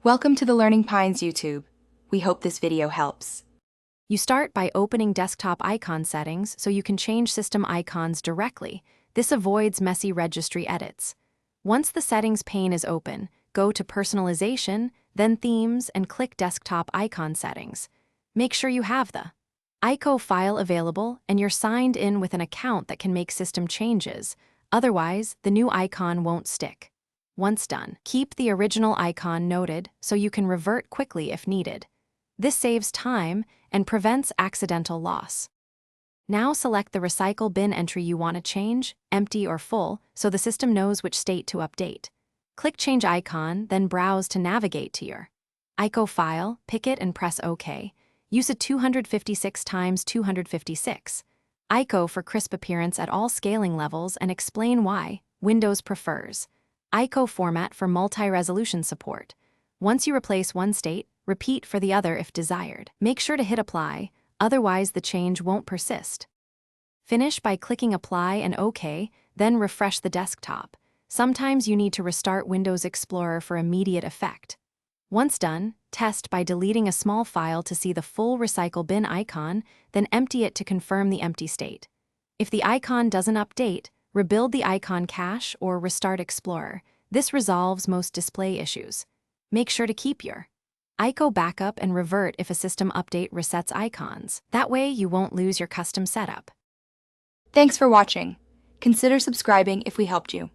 Welcome to the Learning Pines YouTube. We hope this video helps. You start by opening desktop icon settings so you can change system icons directly. This avoids messy registry edits. Once the settings pane is open, go to Personalization, then Themes, and click Desktop Icon Settings. Make sure you have the ICO file available and you're signed in with an account that can make system changes. Otherwise, the new icon won't stick. Once done, keep the original icon noted so you can revert quickly if needed. This saves time and prevents accidental loss. Now select the recycle bin entry you want to change, empty or full, so the system knows which state to update. Click Change Icon, then browse to navigate to your ICO file, pick it and press OK. Use a 256 x 256 ICO for crisp appearance at all scaling levels and explain why Windows prefers ICO format for multi-resolution support. Once you replace one state, repeat for the other if desired. Make sure to hit Apply, otherwise the change won't persist. Finish by clicking Apply and OK, then refresh the desktop. Sometimes you need to restart Windows Explorer for immediate effect. Once done, test by deleting a small file to see the full recycle bin icon, then empty it to confirm the empty state. If the icon doesn't update, rebuild the icon cache or restart Explorer. This resolves most display issues. Make sure to keep your ICO backup and revert if a system update resets icons. That way you won't lose your custom setup. Thanks for watching. Consider subscribing if we helped you.